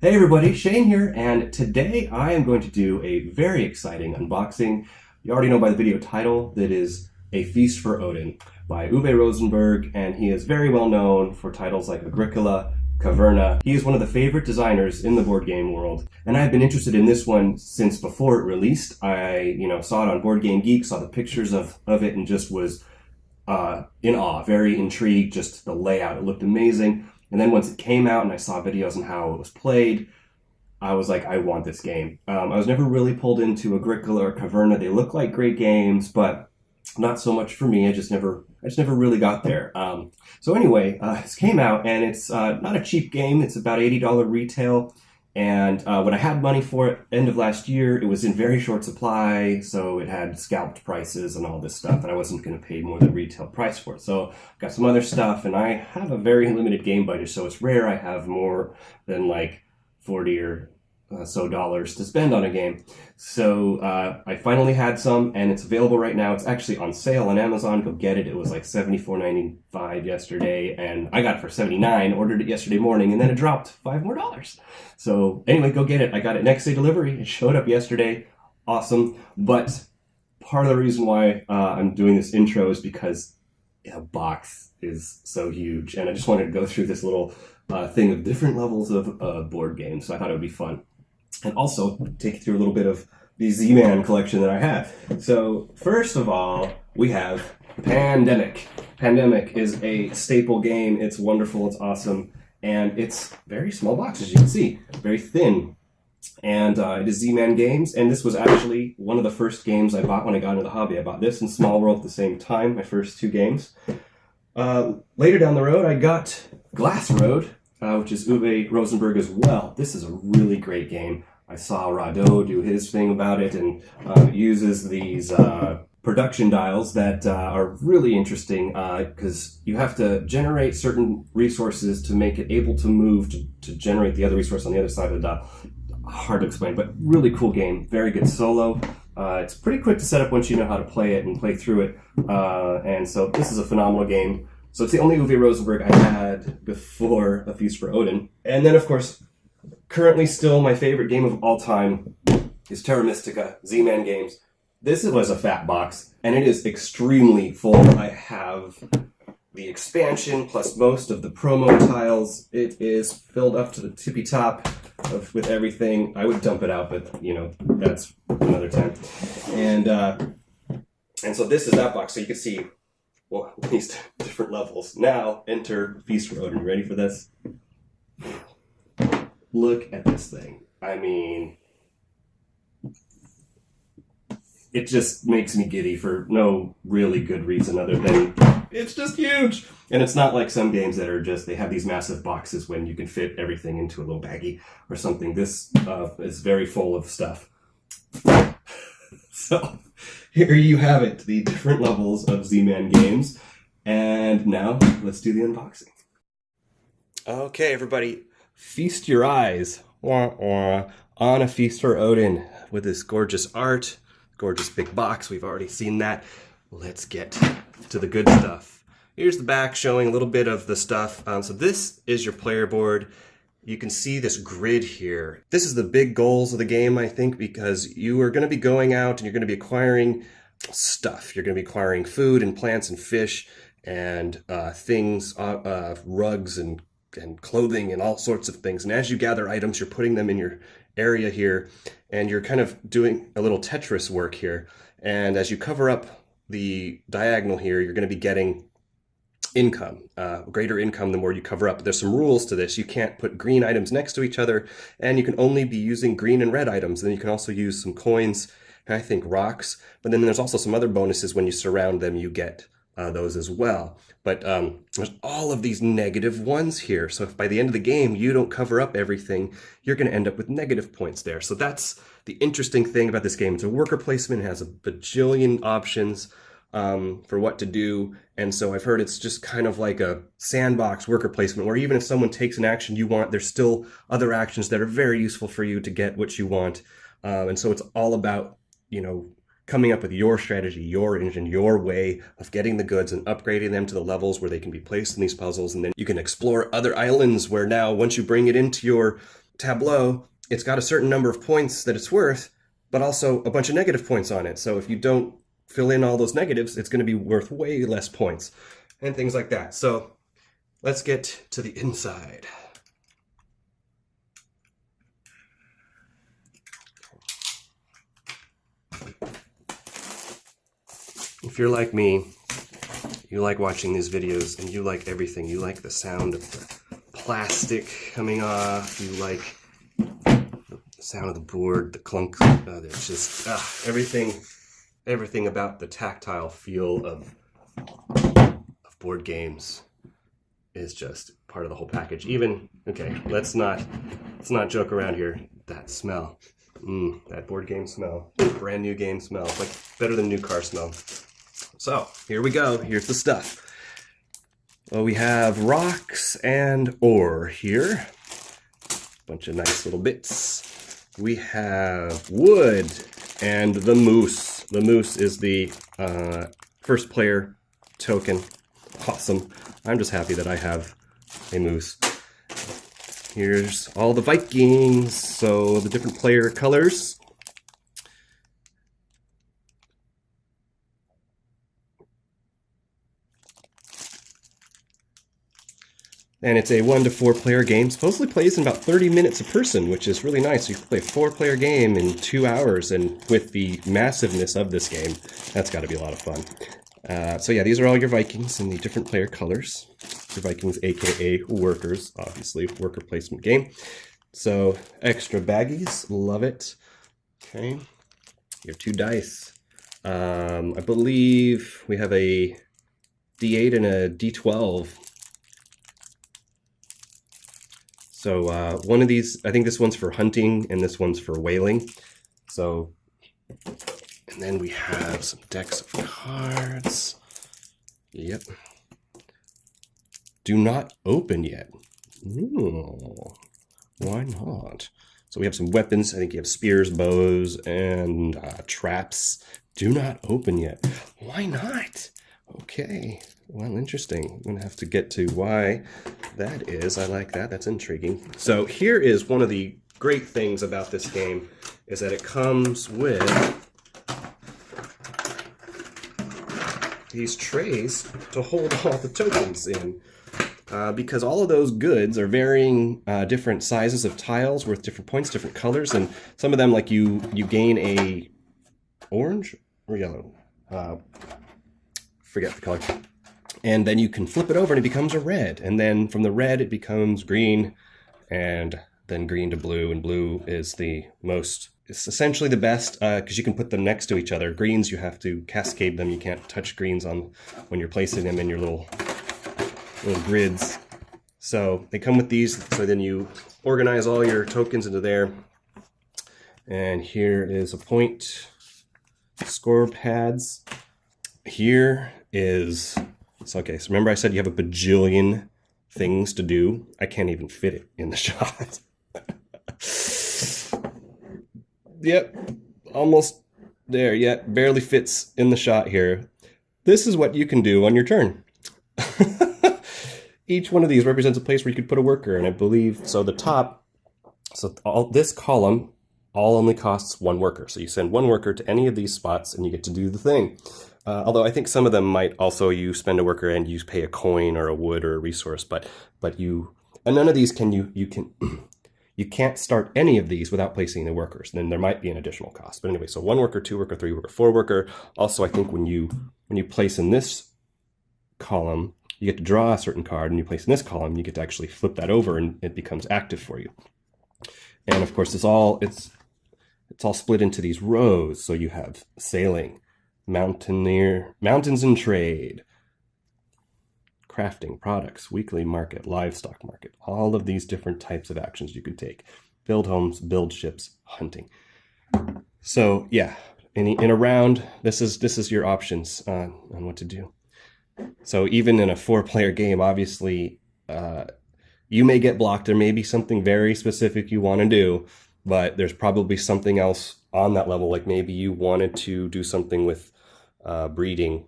Hey everybody, Shane here, and today I am going to do a very exciting unboxing. You already know by the video title that is A Feast for Odin by Uwe Rosenberg, and he is very well known for titles like Agricola, Caverna. He is one of the favorite designers in the board game world, and I've been interested in this one since before it released. I, saw it on Board Game Geek, saw the pictures of it, and just was in awe, very intrigued, just the layout. It looked amazing. And then once it came out and I saw videos on how it was played, I was like, I want this game. I was never really pulled into Agricola or Caverna. They look like great games, but not so much for me. I just never really got there. So anyway, this came out, and it's not a cheap game. It's about $80 retail. And when I had money for it, end of last year, it was in very short supply, so it had scalped prices and all this stuff, and I wasn't going to pay more than retail price for it. So I got some other stuff, and I have a very limited game budget, so it's rare I have more than like 40 or so dollars to spend on a game. So I finally had some, and it's available right now. It's actually on sale on Amazon. Go get it. It was like $74.95 yesterday, and I got it for $79. Ordered it yesterday morning, and then it dropped $5 more. So anyway, go get it. I got it next day delivery. It showed up yesterday. Awesome. But part of the reason why I'm doing this intro is because the box is so huge, and I just wanted to go through this little thing of different levels of board games. So I thought it would be fun. And also take you through a little bit of the ZMan collection that I have. So first of all, we have Pandemic. Pandemic is a staple game. It's wonderful. It's awesome. And it's very small box, as you can see. Very thin. And it is ZMan Games. And this was actually one of the first games I bought when I got into the hobby. I bought this and Small World at the same time, my first two games. Later down the road, I got Glass Road, which is Uwe Rosenberg as well. This is a really great game. I saw Rado do his thing about it, and it uses these production dials that are really interesting because you have to generate certain resources to make it able to move to generate the other resource on the other side of the dial. Hard to explain, but really cool game. Very good solo. It's pretty quick to set up once you know how to play it and play through it. And so this is a phenomenal game. So it's the only Uwe Rosenberg I had before A Feast for Odin. And then, of course, currently still my favorite game of all time is Terra Mystica, ZMan Games. This was a fat box, and it is extremely full. I have the expansion plus most of the promo tiles. It is filled up to the tippy top with everything. I would dump it out, but, that's another time. And so this is that box, so you can see, well, at least different levels. Now, enter Feast for Odin. You ready for this? Look at this thing. I mean, it just makes me giddy for no really good reason other than it's just huge. And it's not like some games that are just, they have these massive boxes when you can fit everything into a little baggie or something. This is very full of stuff. So here you have it, the different levels of ZMan Games. And now let's do the unboxing. Okay, everybody, feast your eyes on A Feast for Odin with this gorgeous art, gorgeous big box. We've already seen that. Let's get to the good stuff. Here's the back showing a little bit of the stuff. So this is your player board. You can see this grid here. This is the big goals of the game, I think, because you are going to be going out and you're going to be acquiring stuff. You're going to be acquiring food and plants and fish and things, rugs and clothing and all sorts of things. And as you gather items, you're putting them in your area here, and you're kind of doing a little Tetris work here. And as you cover up the diagonal here, you're going to be getting income, greater income the more you cover up. There's some rules to this. You can't put green items next to each other, and you can only be using green and red items. Then you can also use some coins, and I think rocks. But then there's also some other bonuses when you surround them, you get those as well. But there's all of these negative ones here. So if by the end of the game you don't cover up everything, you're going to end up with negative points there. So that's the interesting thing about this game. It's a worker placement. It has a bajillion options for what to do. And so I've heard it's just kind of like a sandbox worker placement where even if someone takes an action you want, there's still other actions that are very useful for you to get what you want. And so it's all about, coming up with your strategy, your engine, your way of getting the goods and upgrading them to the levels where they can be placed in these puzzles. And then you can explore other islands where now, once you bring it into your tableau, it's got a certain number of points that it's worth, but also a bunch of negative points on it. So if you don't fill in all those negatives, it's going to be worth way less points and things like that. So let's get to the inside. If you're like me, you like watching these videos and you like everything. You like the sound of the plastic coming off. You like the sound of the board, the clunk. There's just everything about the tactile feel of board games is just part of the whole package. Even, okay, let's not joke around here. That smell, that board game smell, brand new game smell, like better than new car smell. So here we go. Here's the stuff. Well, we have rocks and ore here. Bunch of nice little bits. We have wood and the moose. The moose is the first player token. Awesome. I'm just happy that I have a moose. Here's all the Vikings, so the different player colors. And it's a 1 to 4 player game. Supposedly plays in about 30 minutes a person, which is really nice. You can play a 4-player game in 2 hours, and with the massiveness of this game, that's got to be a lot of fun. So yeah, these are all your Vikings in the different player colors. Your Vikings, aka workers, obviously, worker placement game. So extra baggies, love it. Okay, you have 2 dice. I believe we have a D8 and a D12. So one of these, I think this one's for hunting and this one's for whaling. So, and then we have some decks of cards. Yep. Do not open yet. Ooh, why not? So we have some weapons. I think you have spears, bows, and traps. Do not open yet. Why not? Okay. Well, interesting. I'm going to have to get to why that is. I like that. That's intriguing. So here is one of the great things about this game is that it comes with these trays to hold all the tokens in. Because all of those goods are varying different sizes of tiles worth different points, different colors, and some of them, like you gain a orange or yellow. Forget the color. And then you can flip it over and it becomes a red. And then from the red, it becomes green, and then green to blue. And blue is the most, it's essentially the best because you can put them next to each other. Greens, you have to cascade them. You can't touch greens on when you're placing them in your little grids. So they come with these. So then you organize all your tokens into there. And here is a point score pads. Here is... So, okay, so remember I said you have a bajillion things to do? I can't even fit it in the shot. Yep, almost there. Yeah, barely fits in the shot here. This is what you can do on your turn. Each one of these represents a place where you could put a worker, and I believe, so the top, so this column all only costs 1 worker. So you send 1 worker to any of these spots and you get to do the thing. Although I think some of them might also, you spend a worker and you pay a coin or a wood or a resource, but you, and none of these can you can't start any of these without placing the workers. Then there might be an additional cost. But anyway, so 1 worker, 2 worker, 3 worker, 4 worker. Also, I think when you place in this column, you get to draw a certain card, and you place in this column, you get to actually flip that over and it becomes active for you. And of course, it's all split into these rows. So you have sailing, mountains and trade, crafting, products, weekly market, livestock market, all of these different types of actions you could take. Build homes, build ships, hunting. So yeah, in a round, this is your options on what to do. So even in a 4-player game, obviously, you may get blocked. There may be something very specific you want to do, but there's probably something else on that level. Like maybe you wanted to do something with breeding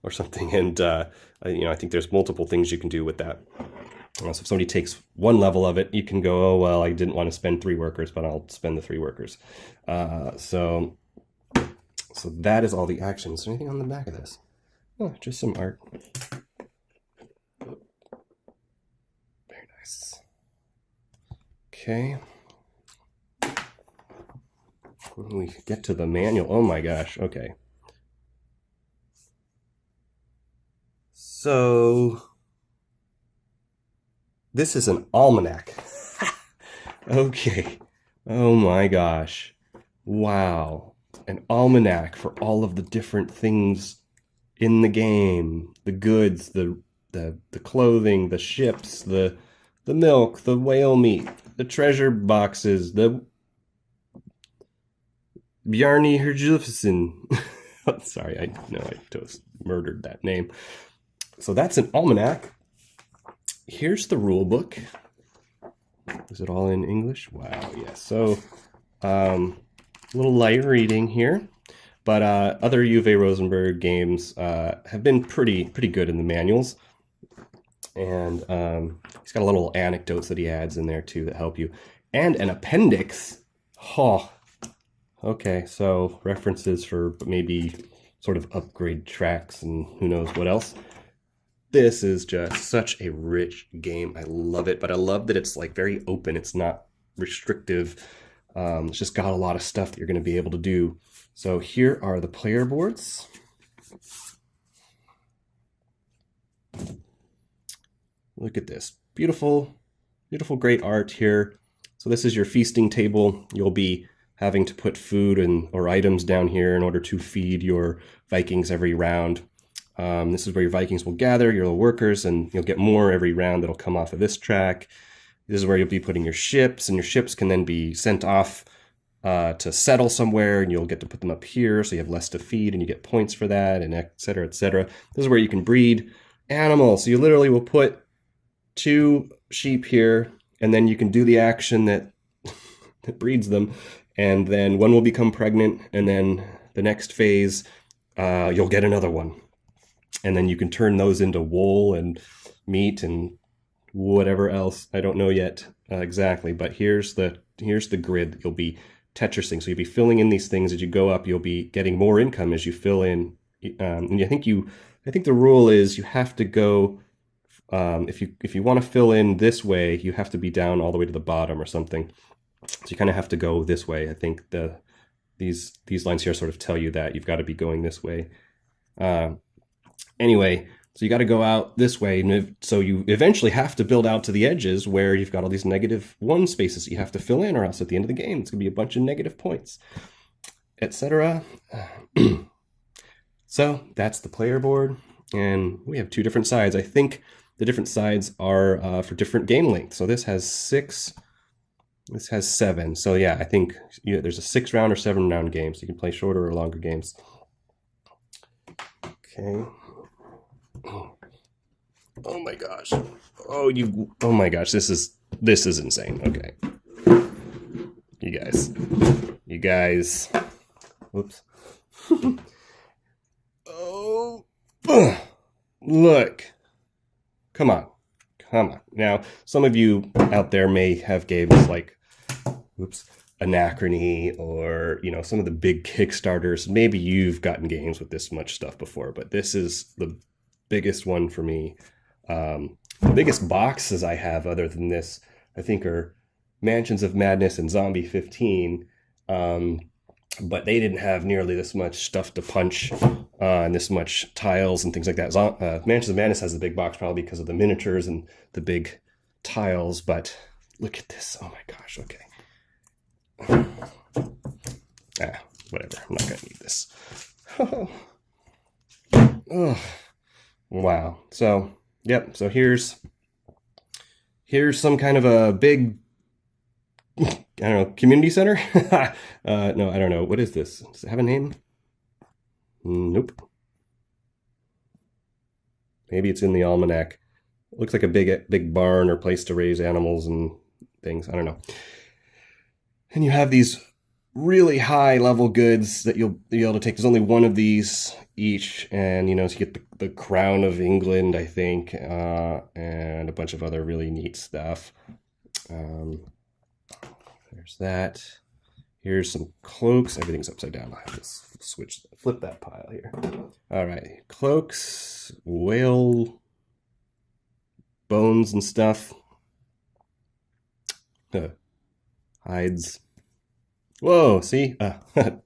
or something. And, I think there's multiple things you can do with that. So if somebody takes one level of it, you can go, oh, well, I didn't want to spend 3 workers, but I'll spend the 3 workers. So that is all the action. Is there anything on the back of this? Oh, just some art. Very nice. Okay. When we get to the manual, oh my gosh, okay. So this is an almanac. Okay. Oh my gosh. Wow. An almanac for all of the different things in the game. The goods, the clothing, the ships, the milk, the whale meat, the treasure boxes, the Bjarni Herjulfsson. Sorry, I know I just murdered that name. So that's an almanac. Here's the rule book. Is it all in English? Wow, yes. So a little light reading here, but other Uwe Rosenberg games have been pretty good in the manuals. And he's got a little anecdotes that he adds in there too that help you. And an appendix. Oh, okay, so references for maybe sort of upgrade tracks and who knows what else. This is just such a rich game. I love it, but I love that it's like very open. It's not restrictive. It's just got a lot of stuff that you're going to be able to do. So here are the player boards. Look at this. Beautiful, beautiful, great art here. So this is your feasting table. You'll be having to put food or items down here in order to feed your Vikings every round. This is where your Vikings will gather, your little workers, and you'll get more every round that'll come off of this track. This is where you'll be putting your ships, and your ships can then be sent off to settle somewhere, and you'll get to put them up here, so you have less to feed, and you get points for that, and et cetera, et cetera. This is where you can breed animals. So you literally will put 2 sheep here, and then you can do the action that breeds them, and then one will become pregnant, and then the next phase, you'll get another one. And then you can turn those into wool and meat and whatever else. I don't know yet exactly, but here's the grid that you'll be Tetrising. So you'll be filling in these things as you go up. You'll be getting more income as you fill in. And I think the rule is you have to go. If you want to fill in this way, you have to be down all the way to the bottom or something. So you kind of have to go this way. I think these lines here sort of tell you that you've got to be going this way. Anyway, so you got to go out this way, and so you eventually have to build out to the edges where you've got all these -1 spaces that you have to fill in, or else at the end of the game it's going to be a bunch of negative points, etc. So that's the player board, and we have 2 different sides. I think the different sides are for different game lengths. So this has 6, this has 7. So yeah, I think there's a 6-round or 7-round game, so you can play shorter or longer games. Okay. Oh my gosh. Oh my gosh, this is insane. Okay. You guys. Whoops. Oh. Look. Come on. Now, some of you out there may have games like Anachrony, or some of the big Kickstarters. Maybe you've gotten games with this much stuff before, but this is the biggest one for me. The biggest boxes I have other than this, I think, are Mansions of Madness and Zombie 15, but they didn't have nearly this much stuff to punch and this much tiles and things like that. Mansions of Madness has the big box probably because of the miniatures and the big tiles, but look at this. Oh my gosh, okay. Whatever, I'm not gonna need this. Oh, wow. So yep, so here's some kind of a big, I don't know, community center. No, I don't know, what is this? Does it have a name? Nope. Maybe it's in the almanac. It looks like a big barn or place to raise animals and things. I don't know. And you have these really high level goods that you'll be able to take. There's only one of these each, and you know, so you get the crown of England, I think, and a bunch of other really neat stuff. There's that. Here's some cloaks. Everything's upside down. I'll have to flip that pile here. All right, cloaks, whale bones and stuff. Hides. Whoa, see?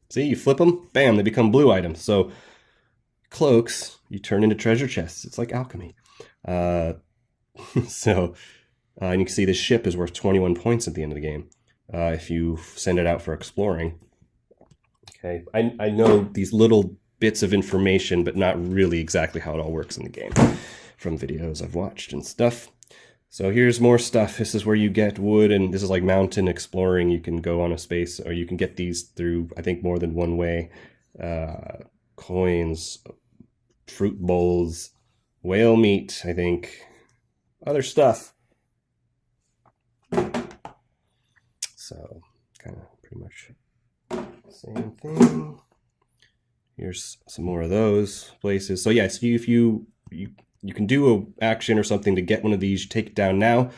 See, you flip them, bam, they become blue items. So cloaks, you turn into treasure chests. It's like alchemy. And you can see this ship is worth 21 points at the end of the game if you send it out for exploring. Okay, I know these little bits of information, but not really exactly how it all works in the game from videos I've watched and stuff. So here's more stuff. This is where you get wood, and this is like mountain exploring. You can go on a space, or you can get these through, I think, more than one way. Coins, fruit bowls, whale meat, I think, other stuff. So kind of pretty much same thing. Here's some more of those places. So yeah, so if you can do an action or something to get one of these. You take it down now.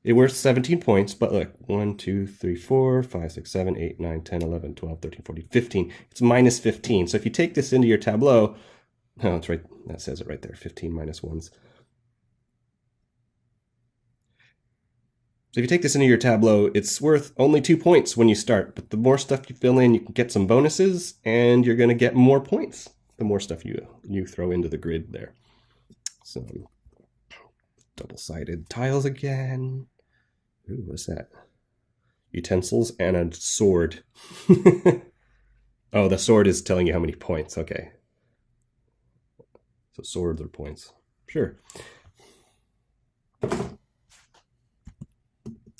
It's worth 17 points, but look, 1, 2, 3, 4, 5, 6, 7, 8, 9, 10, 11, 12, 13, 14, 15. It's minus 15. So if you take this into your tableau, oh, that's right. That says it right there, 15 minus 1s. So if you take this into your tableau, it's worth only 2 points when you start. But the more stuff you fill in, you can get some bonuses, and you're going to get more points the more stuff you throw into the grid there. So, double-sided tiles again. Ooh, what's that? Utensils and a sword. Oh, the sword is telling you how many points. Okay. So swords are points. Sure.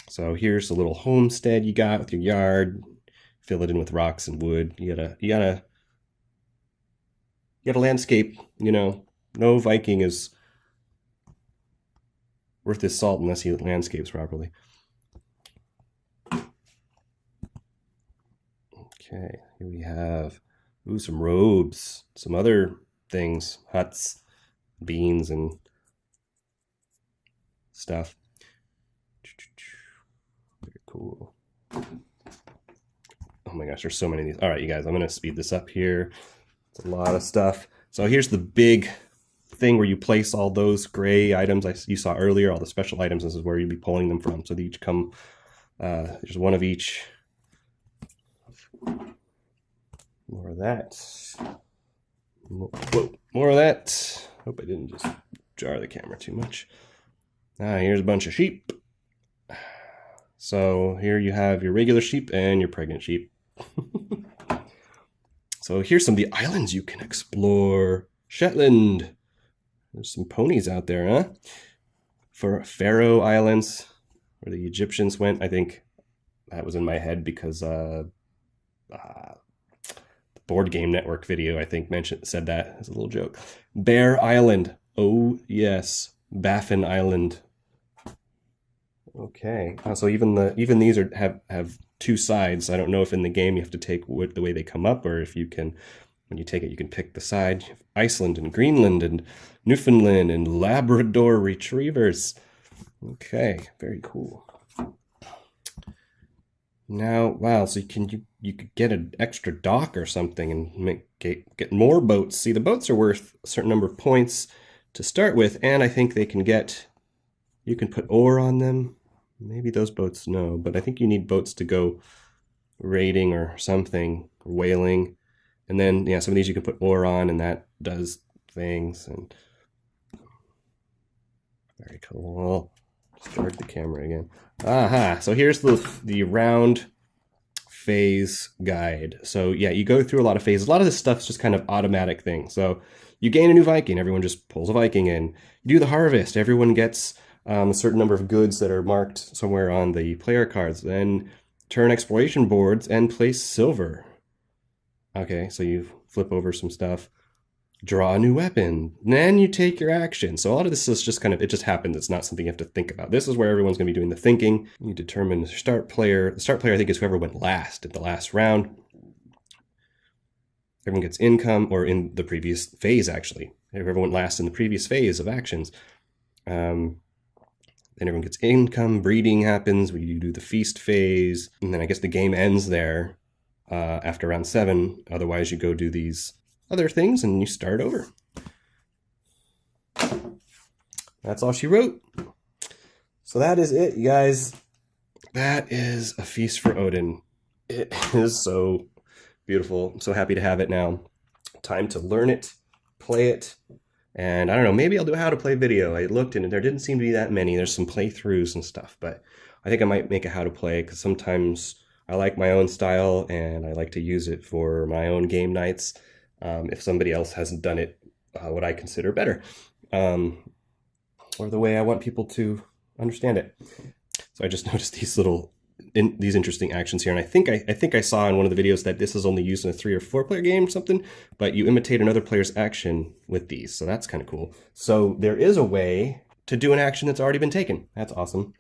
So here's a little homestead you got with your yard. Fill it in with rocks and wood. You gotta landscape, you know. No Viking is worth his salt unless he landscapes properly. Okay, here we have some robes, some other things, huts, beans, and stuff. Very cool. Oh my gosh, there's so many of these. All right, you guys, I'm going to speed this up here. It's a lot of stuff. So here's the big thing where you place all those gray items you saw earlier, all the special items. This is where you'll be pulling them from. So they each come, there's one of each. More of that. Whoa, more of that. Hope I didn't just jar the camera too much. Here's a bunch of sheep. So here you have your regular sheep and your pregnant sheep. So here's some of the islands you can explore. Shetland. There's some ponies out there, huh? For Faroe Islands, where the Egyptians went. I think that was in my head because the Board Game Network video, I think, said that as a little joke. Bear Island. Oh, yes. Baffin Island. Okay. So even these have two sides. I don't know if in the game you have to take the way they come up, or if you can, when you take it, you can pick the side. You have Iceland and Greenland and Newfoundland and Labrador retrievers. Okay, very cool. Now, wow, so you could get an extra dock or something and get more boats. See, the boats are worth a certain number of points to start with, and I think you can put ore on them. Maybe those boats, no, but I think you need boats to go raiding or something, or whaling. And then, yeah, some of these you can put ore on, and that does things. And very cool. Start the camera again. Aha! So here's the round phase guide. So yeah, you go through a lot of phases. A lot of this stuff's just kind of automatic thing. So you gain a new Viking, everyone just pulls a Viking in. You do the harvest, everyone gets a certain number of goods that are marked somewhere on the player cards. Then turn exploration boards and place silver. Okay, so you flip over some stuff, draw a new weapon, then you take your action. So a lot of this is just kind of, it just happens. It's not something you have to think about. This is where everyone's going to be doing the thinking. You determine the start player. The start player, I think, is whoever went last at the last round. everyone gets income, or in the previous phase, actually. If everyone lasts in the previous phase of actions. Then everyone gets income, breeding happens, we do the feast phase, and then I guess the game ends there after round 7. Otherwise, you go do these other things and you start over. That's all she wrote. So that is it, you guys. That is a feast for Odin. It is so beautiful. I'm so happy to have it now. Time to learn it, play it, and I don't know, maybe I'll do a how to play video. I looked and there didn't seem to be that many. There's some playthroughs and stuff, but I think I might make a how to play because sometimes I like my own style and I like to use it for my own game nights if somebody else hasn't done it what I consider better. Or the way I want people to understand it. So I just noticed these these interesting actions here, and I think I saw in one of the videos that this is only used in a 3 or 4 player game or something, but you imitate another player's action with these, so that's kind of cool. So there is a way to do an action that's already been taken. That's awesome.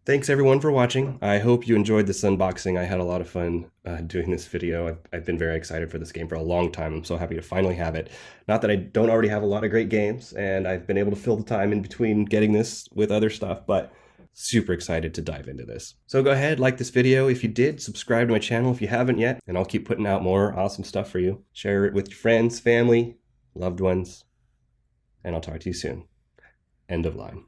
Thanks everyone for watching. I hope you enjoyed this unboxing. I had a lot of fun doing this video. I've been very excited for this game for a long time. I'm so happy to finally have it. Not that I don't already have a lot of great games, and I've been able to fill the time in between getting this with other stuff, but super excited to dive into this. So go ahead, like this video if you did, subscribe to my channel if you haven't yet, and I'll keep putting out more awesome stuff for you. Share it with your friends, family, loved ones, and I'll talk to you soon. End of line.